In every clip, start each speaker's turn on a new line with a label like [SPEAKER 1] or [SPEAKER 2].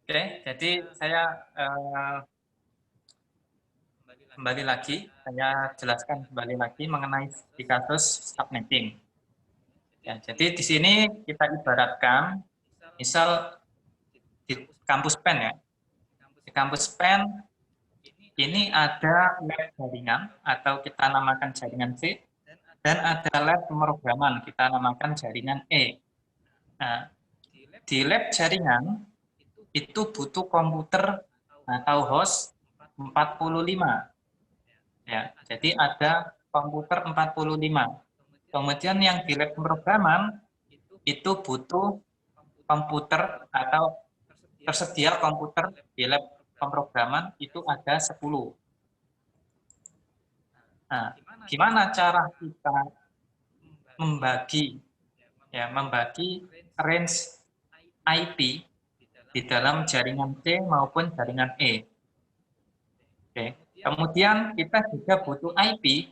[SPEAKER 1] Oke, jadi saya kembali lagi, saya jelaskan kembali lagi mengenai di kasus subnetting. Ya, jadi di sini kita ibaratkan, misal di kampus PEN ya, di kampus PEN ini ada lab jaringan atau kita namakan jaringan C, dan ada lab pemrograman kita namakan jaringan E. Nah, di lab jaringan itu butuh komputer atau host 45. Ya, jadi ada komputer 45. Kemudian yang di lab pemrograman itu butuh komputer atau tersedia komputer di lab pemrograman itu ada 10. Nah, gimana cara kita membagi range IP di dalam jaringan C maupun jaringan E. Oke. Kemudian kita juga butuh IP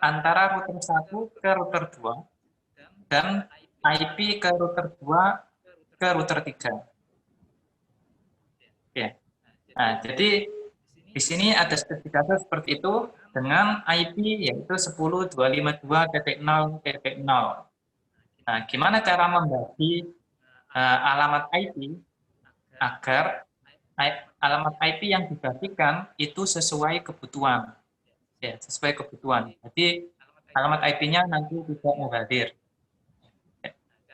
[SPEAKER 1] antara router 1 ke router 2 dan IP ke router 2 ke router 3. Oke. Nah, jadi di sini ada spesifikasi seperti itu dengan IP yaitu 10.252.0.0. Nah, gimana cara membagi alamat IP agar alamat IP yang dibagikan itu sesuai kebutuhan. Ya, sesuai kebutuhan. Jadi alamat IP-nya nanti tidak mubazir.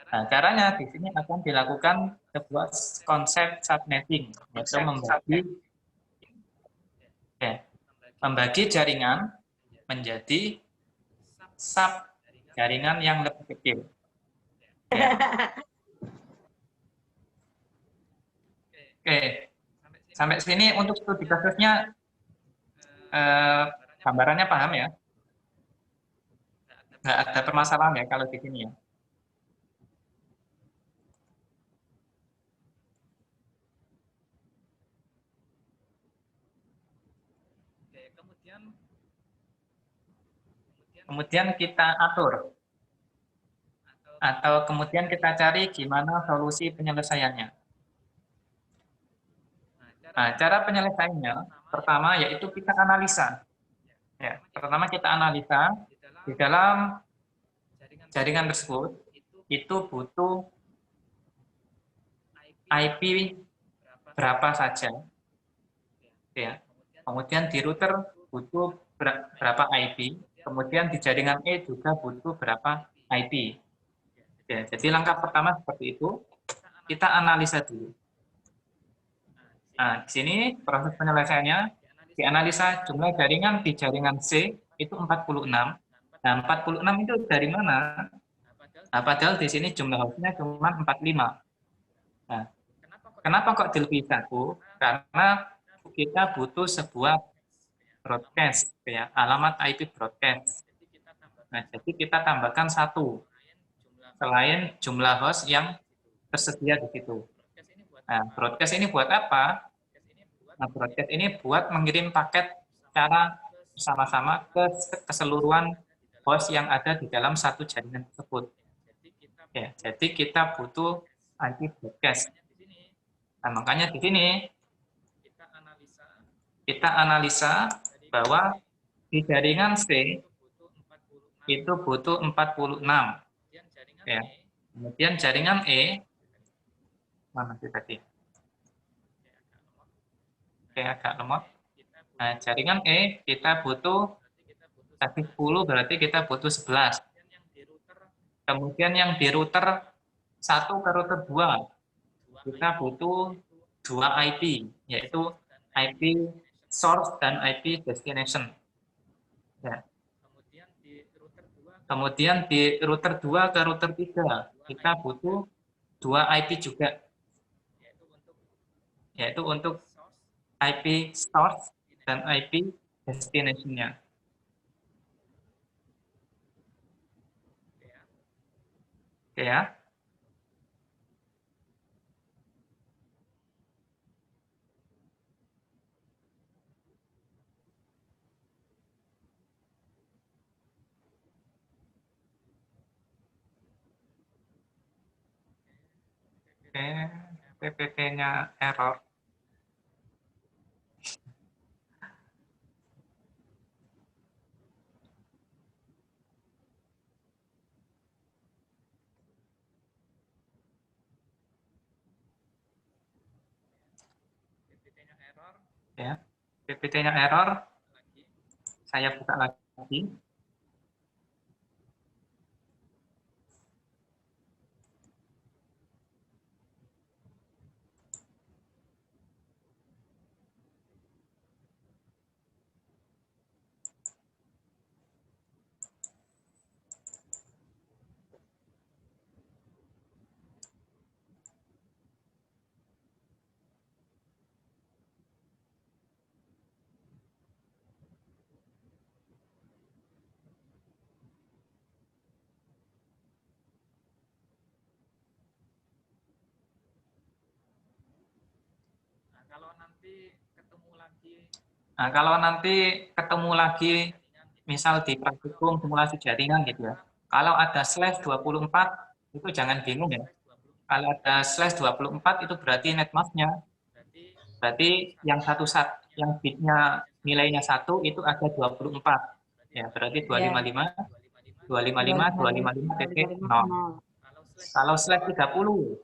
[SPEAKER 1] Nah, caranya di sini akan dilakukan sebuah konsep subnetting, yaitu membagi jaringan menjadi sub jaringan yang lebih kecil. Ya. Oke, sampai sini untuk studi kasusnya gambarannya paham ya? Nggak ada permasalahan ya kalau di sini ya. Kemudian kita atur, atau kemudian kita cari gimana solusi penyelesaiannya. Nah, cara penyelesaiannya pertama yaitu kita analisa. Ya, pertama kita analisa di dalam jaringan tersebut itu butuh IP berapa saja, ya. Kemudian di router butuh berapa IP, kemudian di jaringan E juga butuh berapa IP. Ya, jadi langkah pertama seperti itu, kita analisa dulu. Nah, di sini proses penyelesaiannya, dianalisa jumlah jaringan di jaringan C itu 46. Nah, 46 itu dari mana? Nah, padahal di sini jumlah hostnya cuma 45. Nah, kenapa kok dilebih satu? Karena kita butuh sebuah broadcast, ya, alamat IP broadcast. Nah, jadi kita tambahkan satu, selain jumlah host yang tersedia di situ. Nah, broadcast ini buat apa? Nah, broadcast ini buat mengirim paket secara bersama-sama ke keseluruhan host yang ada di dalam satu jaringan tersebut. Ya, jadi kita butuh IP broadcast. Nah, makanya di sini kita analisa bahwa di jaringan C itu butuh 46. Ya. Kemudian jaringan E, mana sih tadi? Oke, agak lemot. Nah, jaringan E kita butuh tadi 10, berarti kita butuh 11. Kemudian yang di router 1 ke router 2, kita butuh 2 IP, yaitu IP source dan IP destination. Ya. Kemudian di router 2 ke router 3, kita butuh 2 IP juga, yaitu untuk IP source dan IP destination-nya. Oke ya. Oke. PPT-nya error. Ya, PPT-nya error. Saya buka lagi. Nah, kalau nanti ketemu lagi, misal di praktikum simulasi jaringan gitu ya, kalau ada slash 24, itu jangan bingung ya. Kalau ada slash 24, itu berarti netmasknya. Berarti yang yang bitnya nilainya 1, itu ada 24. Ya, berarti 255, 255, 255.0. Kalau slash 30,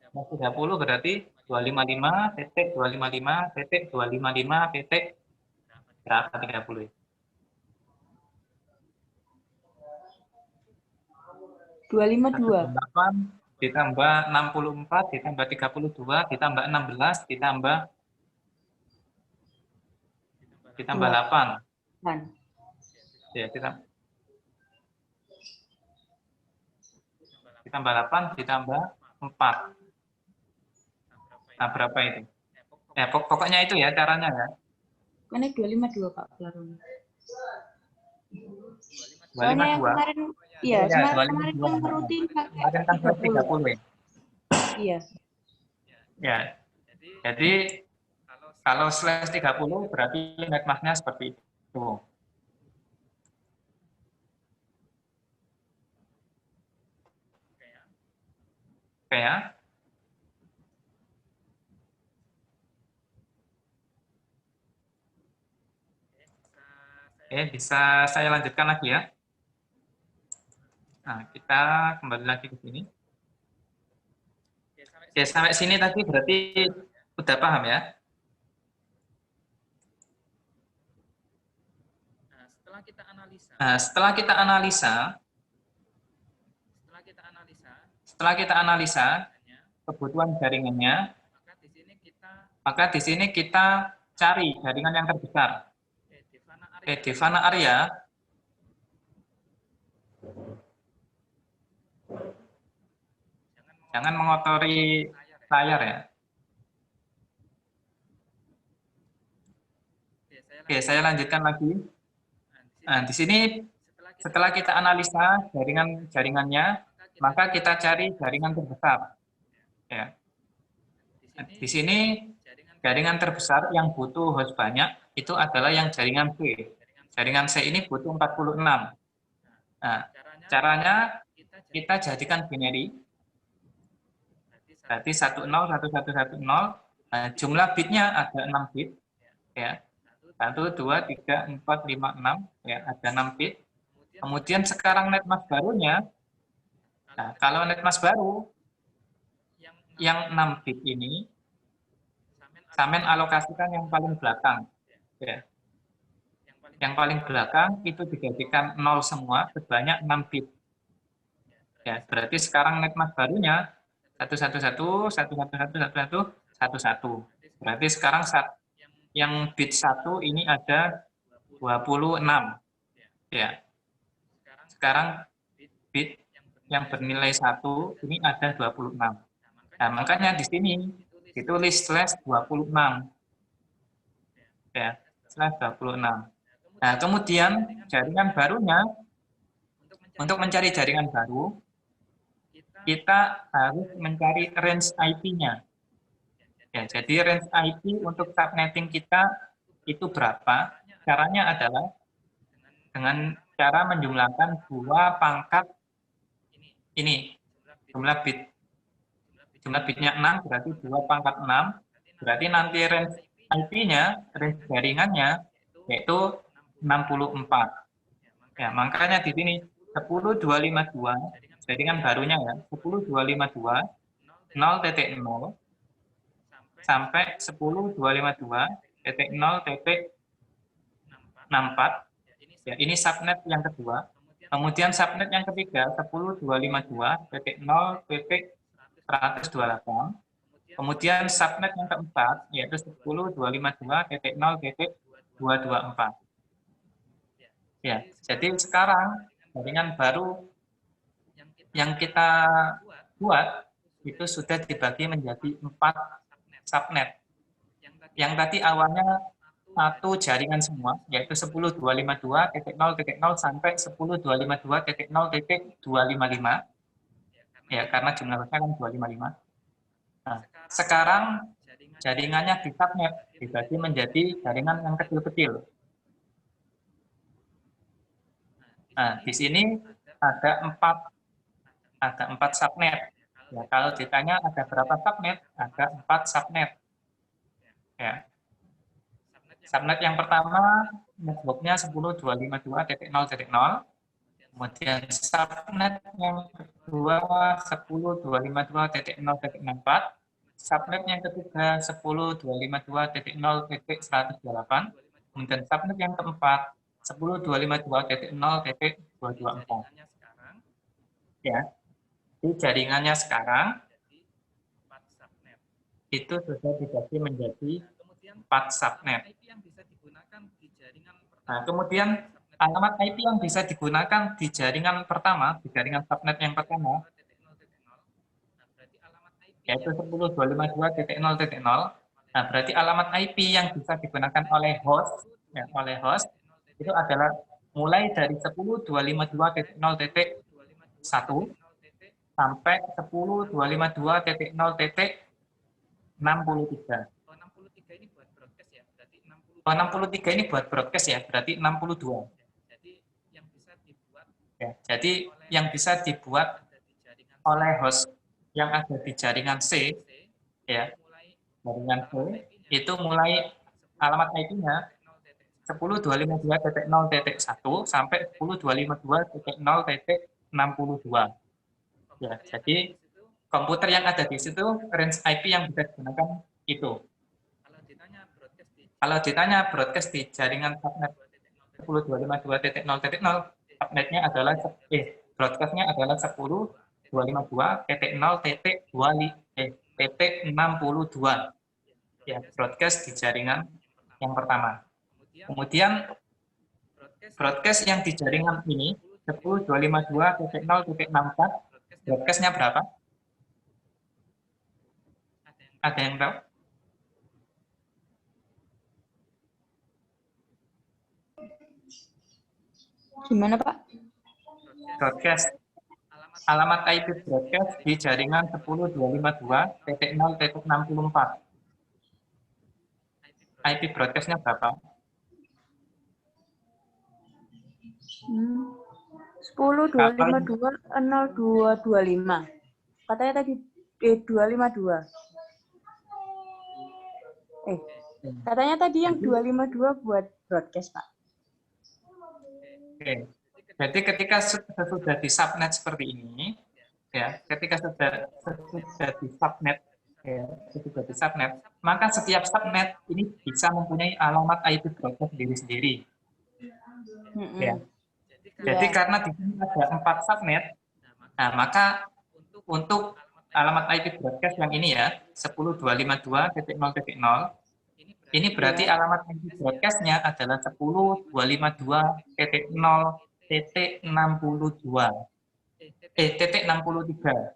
[SPEAKER 1] slash 30 berarti 255.255.255. Berapa 30?
[SPEAKER 2] 252.
[SPEAKER 1] 8 ditambah 64 ditambah 32 ditambah 16 ditambah 8. Ya, ditambah 8 ditambah 4. Nah, berapa itu? Ya, pokoknya itu ya caranya ya.
[SPEAKER 2] Mana 252 Pak Pelarung?
[SPEAKER 1] 252.
[SPEAKER 2] Soalnya yang kemarin, iya,
[SPEAKER 1] Ya,
[SPEAKER 2] kemarin kan rutin pakai
[SPEAKER 1] kemarin kan 30 ya.
[SPEAKER 2] Iya.
[SPEAKER 1] Ya, jadi kalau slash 30 berarti netmasknya seperti itu. Oke ya. Oke, bisa saya lanjutkan lagi ya. Nah, kita kembali lagi ke sini. Oke, sampai sini tadi berarti udah paham ya? Nah, setelah kita analisa kebutuhan jaringannya, maka di sini kita cari jaringan yang terbesar. Oke, di fana area, jangan mengotori layar ya. Oke, saya lanjutkan lagi. Nah, di sini setelah kita analisa jaringannya, maka kita cari jaringan terbesar. Ya. Di sini jaringan terbesar yang butuh host banyak itu adalah yang jaringan C. Jaringan C ini butuh 46. Nah, caranya kita jadikan binary. Berarti 10, 1110. Nah, jumlah bitnya ada 6 bit. Ya. 1, 2, 3, 4, 5, 6. Ya, ada 6 bit. Kemudian sekarang netmask barunya, nah, kalau netmask baru, yang 6 bit ini, Samen alokasikan yang paling belakang. Ya. Yang paling belakang itu dijadikan 0 semua sebanyak 6 bit. Ya, berarti sekarang netmask barunya 111, 111, 111, 111. Berarti sekarang yang bit 1 ini ada 26. Ya. Sekarang bit yang bernilai 1 ini ada 26. Nah, makanya di sini ditulis slash 26. Ya, slash 26. Nah, kemudian jaringan barunya, untuk mencari jaringan baru, kita harus mencari range IP-nya. Ya, jadi range IP untuk subnetting kita itu berapa? Caranya adalah dengan cara menjumlahkan 2 pangkat ini, jumlah bit. jumlah bitnya 6 berarti 2 pangkat 6, berarti nanti range IP-nya, range jaringannya yaitu 64. Ya, makanya di sini 10252 jaringan barunya ya, 10252 0.0 sampai 10252.0.64. Ya, ini subnet yang kedua. Kemudian subnet yang ketiga 10252.0.128. Kemudian subnet yang keempat yaitu 10252.0.224. Ya, jadi sekarang jaringan baru yang kita buat itu sudah dibagi menjadi 4 subnet. Yang tadi awalnya satu jaringan semua, yaitu 10252.0.0 sampai 10252.0.255. Ya, karena jumlah hostnya kan 255. Nah, sekarang jaringannya di subnet dibagi menjadi jaringan yang kecil-kecil. Nah, di sini ada 4 subnet. Ya, kalau ditanya ada berapa subnet, ada 4 subnet. Ya. Subnet yang pertama networknya 10252.0.0, kemudian subnet yang kedua 10252.0.64, subnet yang ketiga 10252.0.128, kemudian subnet yang keempat 10252.0.224. Ya, di jaringannya sekarang itu sudah dibagi menjadi 4 subnet. Nah, kemudian alamat IP yang bisa digunakan di jaringan pertama, di jaringan subnet yang pertama, yaitu 10252.0.0. Nah, berarti alamat IP yang bisa digunakan oleh host, ya, itu adalah mulai dari 10252.0.1 sampai 10252.0.63. Oh, 63 ini buat broadcast ya, berarti 62. Ya, jadi yang bisa dibuat oleh host yang ada di jaringan C, ya, jaringan C, itu mulai alamat IP-nya 10252.0.1 sampai 10252.0.62. Ya, jadi komputer yang ada di situ range IP yang bisa digunakan itu. Kalau ditanya broadcast di jaringan subnet 10252.0.0, subnetnya adalah broadcastnya adalah 10252.0.62. Ya, broadcast di jaringan yang pertama. Kemudian broadcast yang di jaringan ini 10252.0.64, broadcastnya berapa? Ada yang tahu?
[SPEAKER 2] Gimana, Pak?
[SPEAKER 1] Broadcast. Alamat IP broadcast di jaringan 10252.0.64. IP broadcastnya berapa?
[SPEAKER 2] 10.252.0225. Katanya tadi 252. Katanya tadi yang 252 buat broadcast, Pak.
[SPEAKER 1] Oke. Jadi ketika sudah di subnet seperti ini, ya, ketika sudah di subnet, ya, sudah di subnet, maka setiap subnet ini bisa mempunyai alamat IP broadcast sendiri-sendiri. Ya. Jadi karena di sini ada 4 subnet, nah maka untuk alamat IP broadcast yang ini ya, 10252.0.0, ini berarti alamat IP broadcast-nya adalah 10252.0.62. Titik 63.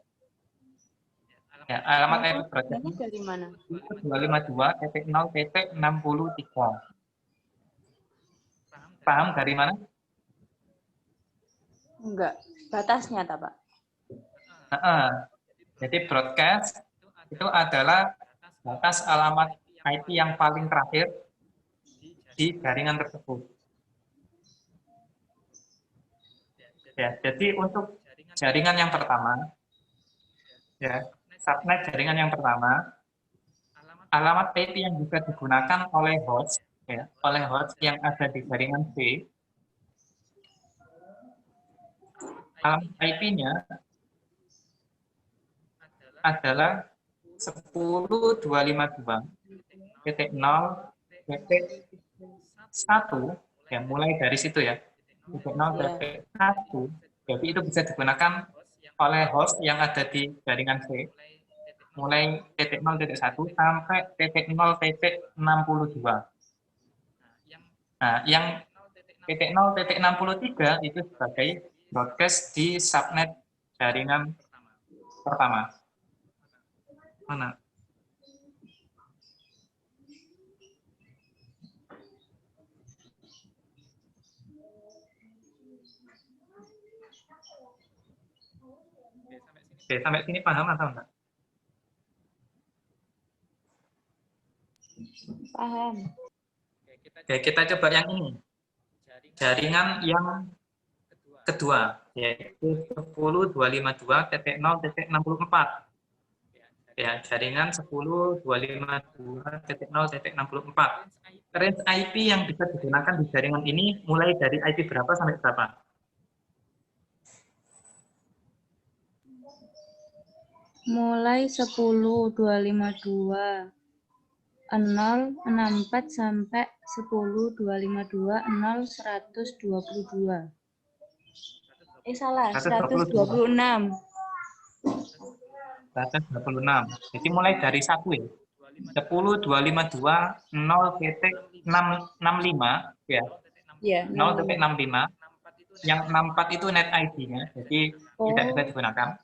[SPEAKER 1] Ya, alamat IP broadcast-nya
[SPEAKER 2] dari mana?
[SPEAKER 1] 252.0.63. Paham dari mana?
[SPEAKER 2] Enggak, batasnya, Pak.
[SPEAKER 1] Jadi broadcast itu adalah batas alamat IP yang paling terakhir di jaringan tersebut. Ya, jadi untuk jaringan yang pertama, ya, subnet jaringan yang pertama, alamat IP yang bisa digunakan oleh host, ya, oleh host yang ada di jaringan C. Alamat IP-nya adalah 10.252.0.1, ya, mulai dari situ ya, 0.1, jadi itu bisa digunakan oleh host yang ada di jaringan C, mulai titik 0.1 sampai titik 0.62. Nah, yang titik 0.63 itu sebagai broadcast di subnet jaringan pertama. Mana? Oke, sampai sini paham atau enggak?
[SPEAKER 2] Paham.
[SPEAKER 1] Oke, kita coba yang ini. Jaringan yang kedua, yaitu 10.252.0.64. Ya, jaringan 10.252.0.64. Range IP yang bisa digunakan di jaringan ini mulai dari IP berapa sampai berapa?
[SPEAKER 2] Mulai 10.252 064 sampai 10.252 0122. Salah, 126.
[SPEAKER 1] 126. Jadi mulai dari 1 ya. 10.252 0.665 ya.
[SPEAKER 2] Ya,
[SPEAKER 1] 0.65. Yang 64 itu net ID-nya, jadi tidak bisa digunakan.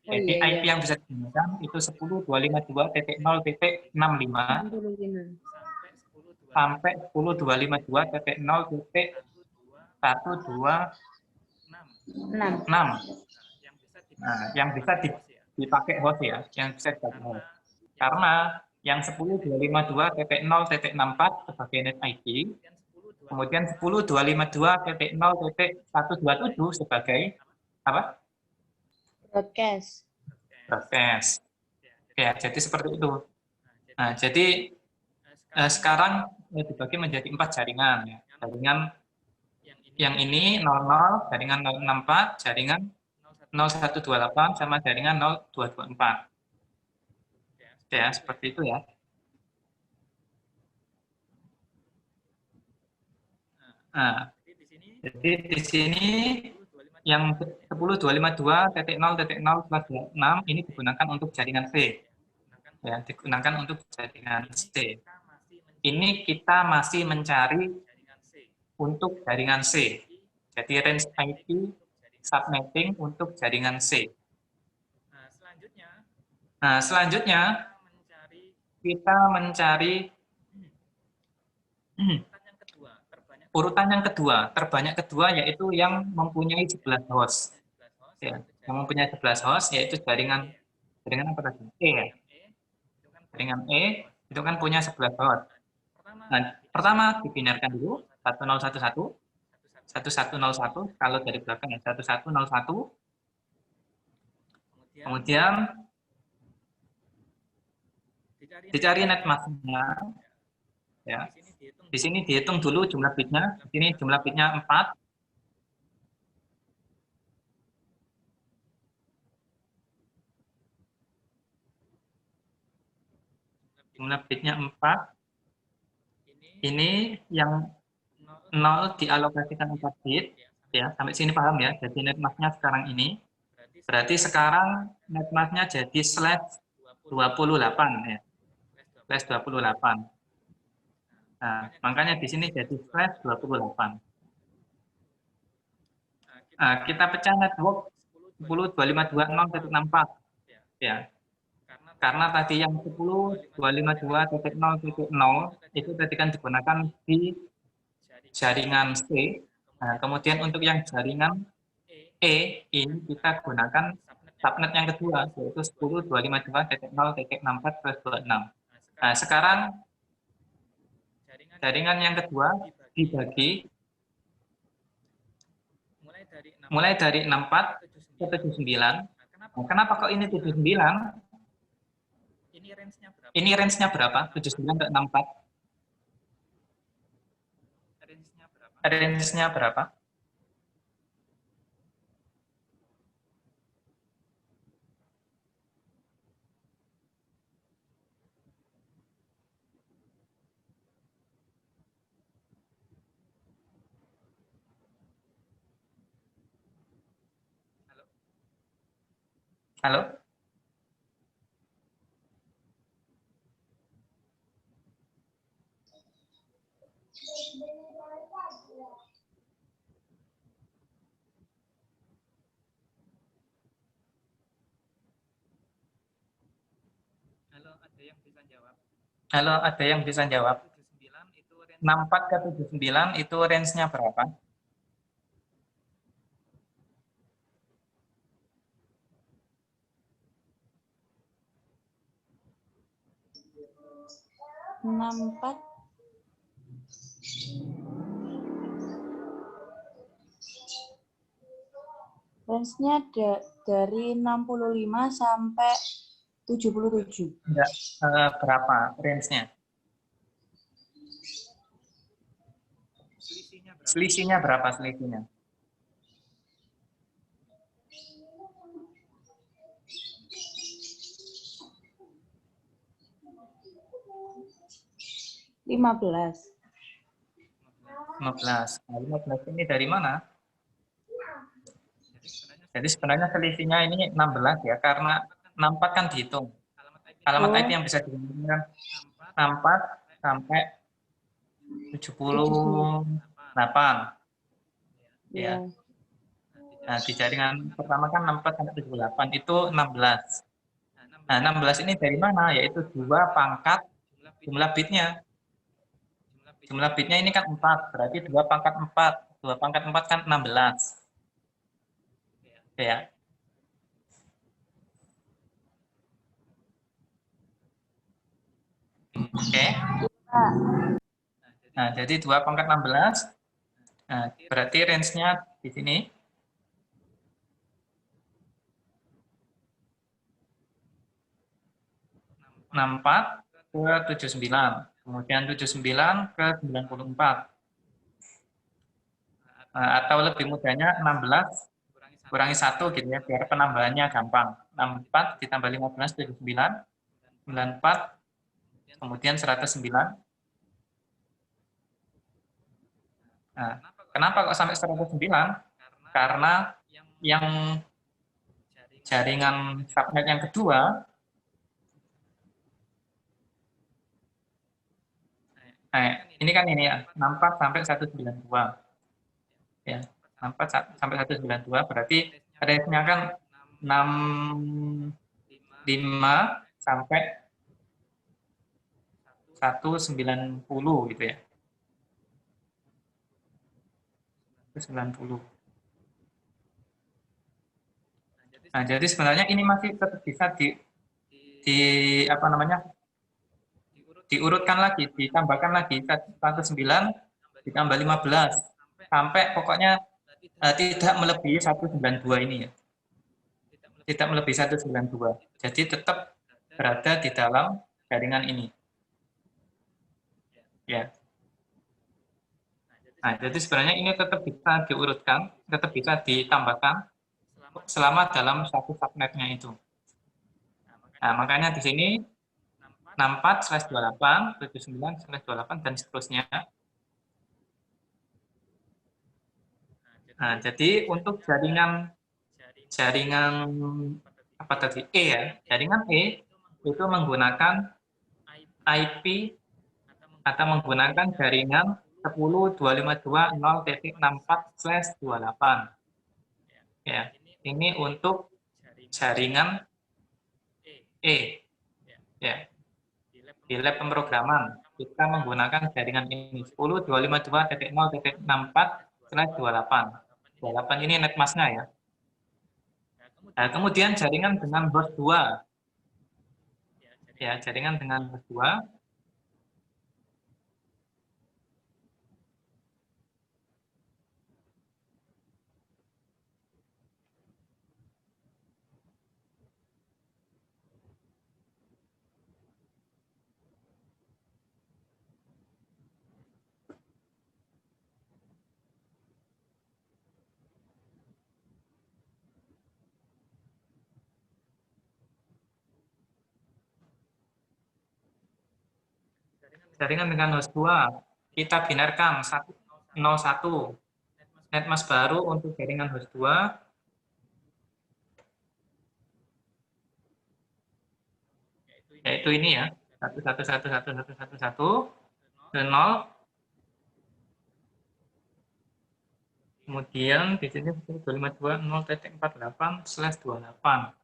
[SPEAKER 1] Jadi
[SPEAKER 2] iya,
[SPEAKER 1] IP yang bisa digunakan itu 10.252.0.65 sampai 10.252.0.126.
[SPEAKER 2] 6.
[SPEAKER 1] Nah, yang bisa dipakai host ya, yang bisa dipakai host. Karena yang 10.252.0.64 sebagai net ID, kemudian 10.252.0.127 sebagai apa?
[SPEAKER 2] Broadcast.
[SPEAKER 1] Broadcast. Ya, jadi seperti itu. Nah, jadi sekarang dibagi menjadi 4 jaringan. Ya. Jaringan yang ini 00, jaringan 064, jaringan 0128, sama jaringan 0224. Ya, seperti itu ya. Nah, jadi di sini yang 10.252.0.0/26 ini digunakan untuk jaringan C. Ya, digunakan untuk jaringan C. Ini kita masih mencari untuk jaringan C. Jadi range IP subnetting untuk jaringan C. Nah, selanjutnya kita mencari urutan yang kedua, terbanyak kedua yaitu yang mempunyai 11 host. Ya, yang mempunyai 11 host yaitu jaringan apa tadi? E ya. Jaringan E itu kan punya 11 host. Nah, pertama dibinarkan dulu 1011 1101, kalau dari belakang ya 1101. Kemudian dicari net masknya ya. Di sini dihitung dulu jumlah bitnya. Di sini jumlah bitnya 4. Jumlah bitnya 4. Ini yang 0 dialokasikan 4 bit. Ya, sampai sini paham ya. Jadi net masknya sekarang ini. Berarti sekarang net masknya jadi /28 ya. /28. Nah, makanya di sini jadi /28. Nah, kita pecah network 10.252.0.64 ya. Karena tadi yang 10.252.0.0 itu tadi kan digunakan di jaringan C. Nah, kemudian untuk yang jaringan E ini kita gunakan subnet yang kedua yaitu 10.252.0.64/26. Nah, sekarang jaringan yang kedua dibagi mulai dari 64 ke 79. Nah, kenapa kok ini 79? Ini range-nya berapa? 79 ke 64? Range-nya berapa? Halo? Halo, ada yang bisa jawab? 64 ke 79 itu range-nya berapa?
[SPEAKER 2] Enam empat. Range-nya dari 65 sampai 77.
[SPEAKER 1] Enggak, berapa range-nya? Selisihnya berapa selisihnya?
[SPEAKER 2] Lima belas.
[SPEAKER 1] 15. Nah, 15 ini dari mana? Jadi sebenarnya selisihnya ini 16 ya, karena 64 kan dihitung. Alamat IP yang bisa dihubungkan 64 sampai 78. Ya. Nah, di jaringan pertama kan 64 sampai 78, itu 16. Nah, 16 ini dari mana? Yaitu 2 pangkat jumlah bitnya. Jumlah bitnya ini kan 4, berarti 2 pangkat 4. 2 pangkat 4 kan 16. Ya. Oke. Nah, jadi 2 pangkat 16. Nah, berarti range-nya di sini 64 ke 79. Kemudian 79 ke 94. Nah, atau lebih mudahnya 16 kurangi 1 gitu ya, biar penambahannya gampang. 64 ditambah 15, 79, 94, kemudian 109. Nah, kenapa kok sampai 109? Karena yang jaringan subnet yang kedua, ini kan ini ya, 64 sampai 192. Ya, 64 sampai 192 berarti range-nya kan 65 sampai 190 gitu ya. 190. Nah, jadi sebenarnya ini masih tetap bisa di apa namanya? Diurutkan lagi, ditambahkan lagi 109 ditambah 15 sampai pokoknya tidak melebihi 192 ini ya. Tidak melebihi 192. Jadi tetap berada di dalam jaringan ini. Ya. Nah, jadi sebenarnya ini tetap bisa diurutkan, tetap bisa ditambahkan selama dalam satu subnetnya itu. Nah, makanya di sini 64/28, 79/28 dan seterusnya. Nah, jadi untuk jaringan apa tadi? E ya. Jaringan E itu menggunakan IP atau menggunakan jaringan 10.252.0.64/28. Ya. Ini untuk jaringan E. Ya. Di lab pemrograman kita menggunakan jaringan ini 10.252.0.64/28. 28 ini netmasknya ya. Nah, kemudian jaringan dengan host 2. Ya, jaringan dengan host 2. jaringan dengan host 2, kita binarkan 101. Netmask baru untuk jaringan host 2, yaitu ini ya, 1111111 ke 0. Kemudian di sini 252.0.48/28.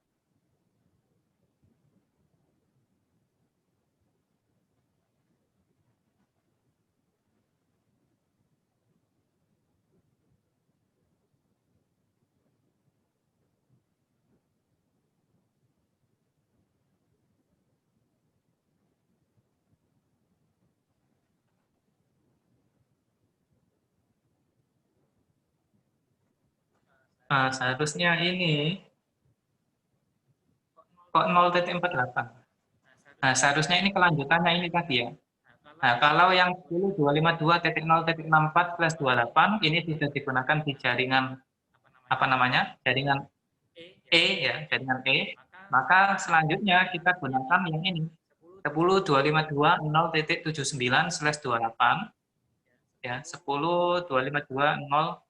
[SPEAKER 1] Nah, seharusnya ini kok 0.48. Nah, seharusnya ini kelanjutannya ini tadi ya. Nah, kalau yang 10.252.0.64/28 ini sudah digunakan di jaringan apa namanya? Jaringan E ya, jaringan E. Maka selanjutnya kita gunakan yang ini. 10.252.0.79/28 ya, 10.250.79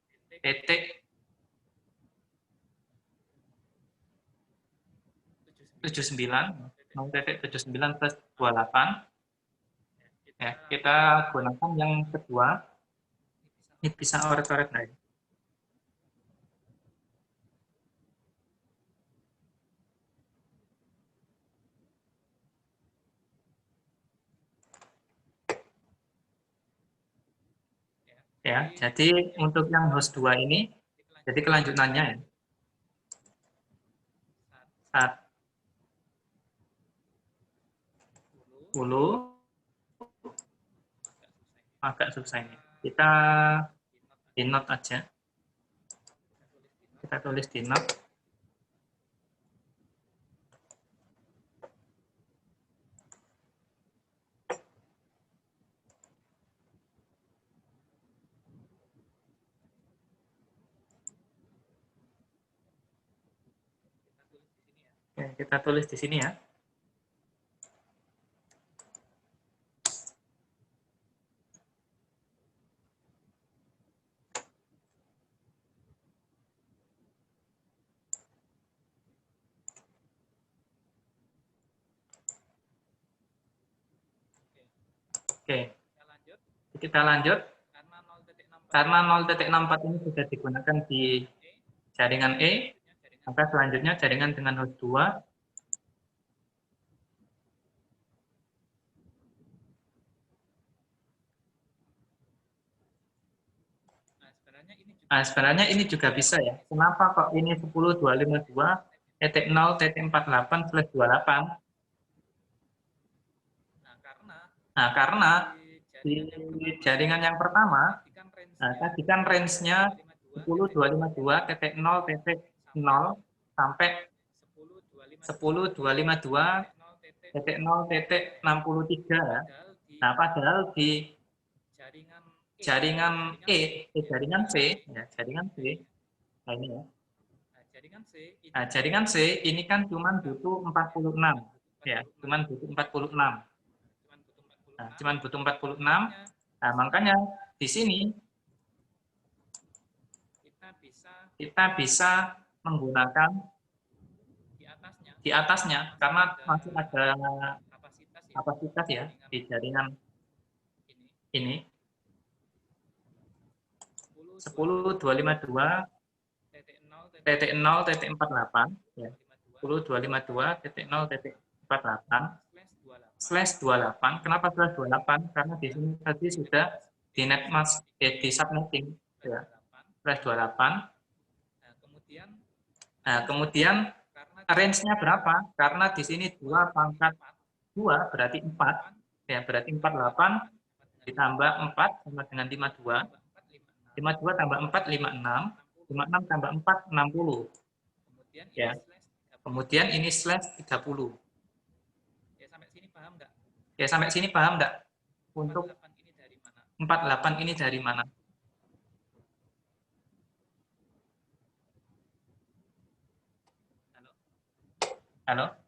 [SPEAKER 1] 0.79/28 ya, kita gunakan yang kedua. Ini bisa oret-oret nggak ya? Ya, jadi untuk yang host 2 ini, jadi kelanjutannya ya. 10, agak susah ini. Kita di note aja. Kita tulis di note. Oke, kita tulis di sini ya. Oke, kita lanjut. Karena 0.64 ini sudah digunakan di jaringan E, maka selanjutnya jaringan dengan host 2. Nah, sebenarnya ini juga bisa ya. Kenapa kok ini 10.252.0.48/28? Nah, karena di jaringan yang pertama, nah, tadi kan range-nya 10.252.0.0 sampai 10.252.0.63 ya. Nah, padahal di jaringan jaringan C, ya, jaringan C, nah ini ya. Nah, jaringan C ini kan cuma butuh 46, ya, cuma butuh 46. Nah, cuma butuh 46. Nah, makanya di sini kita bisa menggunakan di atasnya karena masih ada kapasitas ya di jaringan ini 10.252.0.48 ya, 10.252.0.48/28. Kenapa /28? Karena di sini tadi sudah di netmask di subnetting ya, /28. Nah, kemudian range-nya berapa? Karena di sini 2 pangkat 2 berarti 4 ya, berarti 48 ditambah 4 sama dengan 52. 52 tambah 4 56, 56 tambah 4 60 ya. Kemudian ini /30. Ya, sampai sini paham enggak? Untuk 48 ini dari mana? Halo?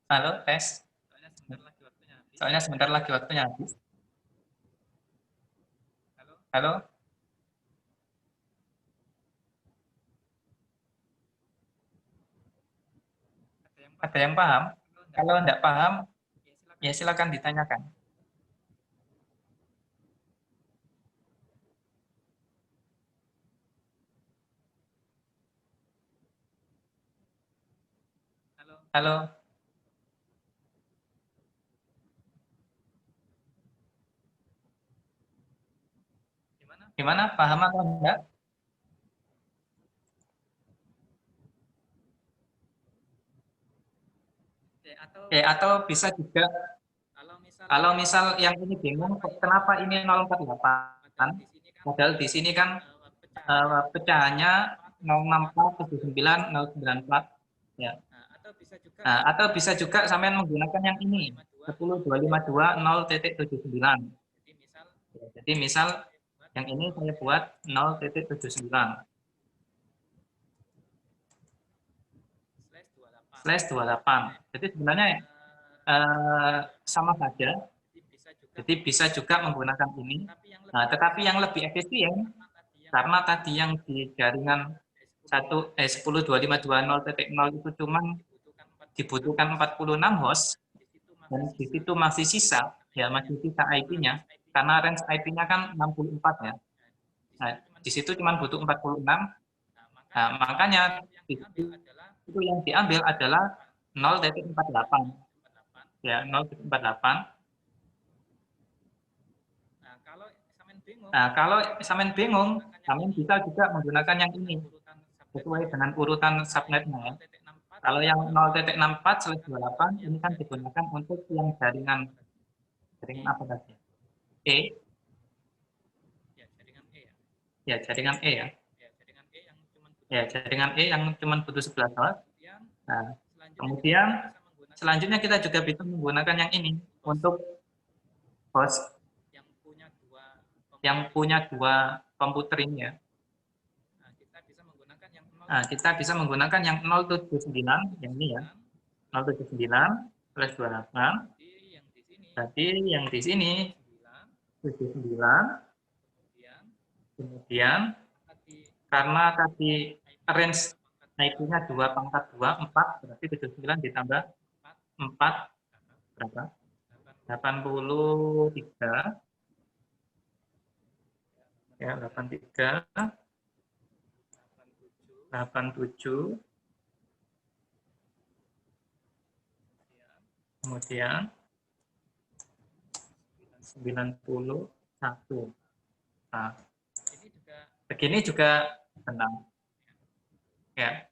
[SPEAKER 1] Halo, tes. Soalnya sebentar lagi waktunya habis. Halo, ada yang paham? Kalau enggak paham, ya silakan ditanyakan. Halo, gimana? Paham atau enggak? Oke, atau bisa juga, kalau misal yang ini bingung, kenapa ini 048, padahal di sini kan pecahannya 064, 79, 094, ya. Nah, atau bisa juga sampean menggunakan yang ini, 10252 0.79. Ya, jadi misal yang ini saya buat 0.79 /28. Jadi sebenarnya sama saja. Jadi bisa juga menggunakan ini. Nah, tetapi yang lebih efisien karena tadi yang di jaringan 10.252.0.0 itu cuma dibutuhkan 46 host, dan di situ masih sisa, ya masih sisa IP-nya, karena range IP-nya kan 64 ya. Nah, di situ cuma butuh 46. Nah, makanya itu yang diambil adalah 0.48. Ya, 0.48. Nah, kalau sampean bingung, sampean bisa juga menggunakan yang ini sesuai dengan urutan subnetnya ya. Kalau yang 0.64/28 ini kan digunakan untuk yang jaringan apa tadi? E. Ya, jaringan E ya. Ya, jaringan E yang cuma butuh 11 host. Nah, kemudian selanjutnya kita juga bisa menggunakan yang ini untuk host yang punya dua komputer ini ya. Nah, kita bisa menggunakan yang 079, yang ini ya. 079/28. Berarti yang di sini 79. Kemudian karena tadi range IP-nya 2/2, 4, berarti 79 ditambah 4 berapa? 83. Ya, 83, 87, kemudian 91. Nah, begini juga tenang. Ya.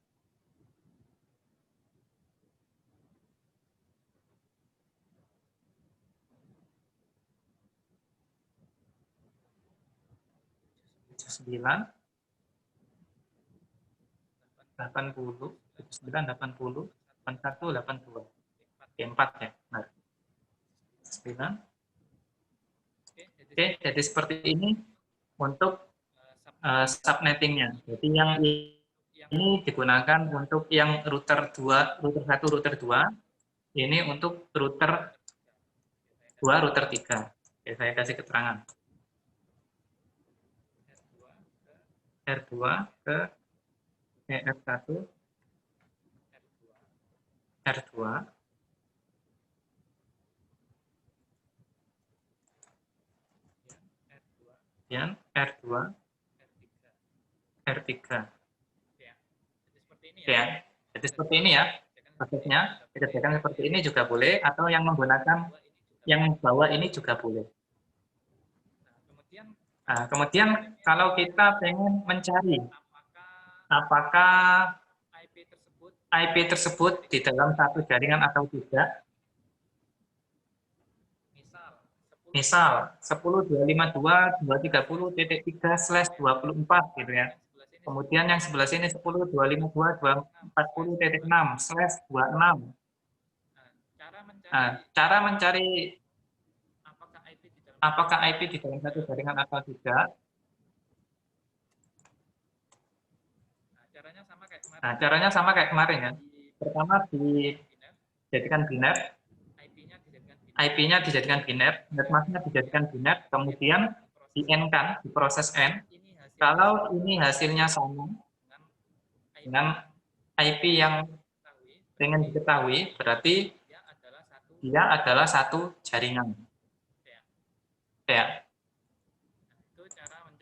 [SPEAKER 1] Sembilan, 80, 9, 80, 81, 82. 4 ya. Nah, 9. Oke, jadi seperti ini untuk subnettingnya. Jadi yang ini digunakan untuk yang router 2, router 1, router 2. Ini untuk router 2, router 3. Oke, saya kasih keterangan. R2 ke R1, R2, kemudian R2, R3. Ya, jadi seperti ini ya prosesnya. Dikerjakan seperti ini juga boleh, atau yang menggunakan yang bawah ini juga boleh. Nah, kemudian kalau kita pengen mencari apakah IP tersebut di dalam satu jaringan atau tidak, misal 10.252.230.3/24 gitu ya. Kemudian yang sebelah sini 10.252.240.6/26. Nah, cara mencari apakah IP di dalam satu jaringan atau tidak. Nah, caranya sama kayak kemarin ya. Pertama di dijadikan biner, IP-nya dijadikan biner, netmask-nya dijadikan biner, kemudian di N-kan, di proses N. Kalau ini hasilnya sama dengan IP yang ingin diketahui, berarti dia adalah satu jaringan. Ya.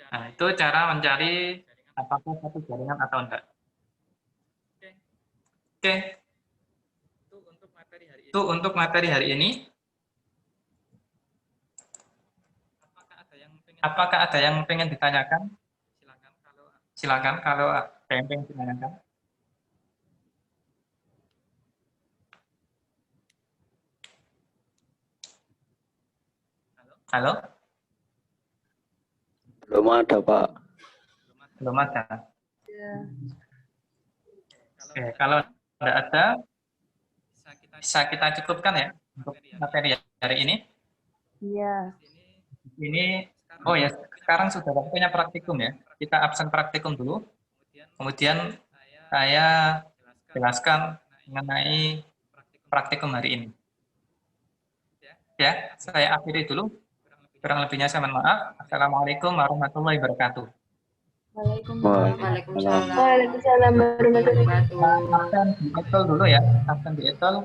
[SPEAKER 1] Nah, itu cara mencari apakah satu jaringan atau enggak. Oke. Itu untuk materi hari ini. Apakah ada yang pengen ditanyakan? Silakan kalau ada yang pengen ditanyakan. Halo?
[SPEAKER 3] Belum ada, Pak.
[SPEAKER 1] Belum ada.
[SPEAKER 2] Ya.
[SPEAKER 1] Oke, kalau tidak ada, bisa kita cukupkan ya untuk materi hari ini.
[SPEAKER 2] Iya.
[SPEAKER 1] Ini, oh ya, sekarang sudah waktunya praktikum ya. Kita absen praktikum dulu. Kemudian saya jelaskan mengenai praktikum hari ini. Ya, saya akhiri dulu. Kurang lebihnya saya mohon maaf. Assalamualaikum warahmatullahi wabarakatuh.
[SPEAKER 2] Waalaikumsalam.
[SPEAKER 4] Waalaikumsalam warahmatullahi wabarakatuh.
[SPEAKER 1] Absen di etol dulu ya, absen di etol.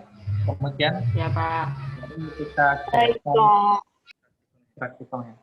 [SPEAKER 1] Kemudian
[SPEAKER 4] Ya, Pak.
[SPEAKER 1] kita
[SPEAKER 2] Baik,
[SPEAKER 1] jelaskan
[SPEAKER 2] Pak.
[SPEAKER 1] praktikumnya.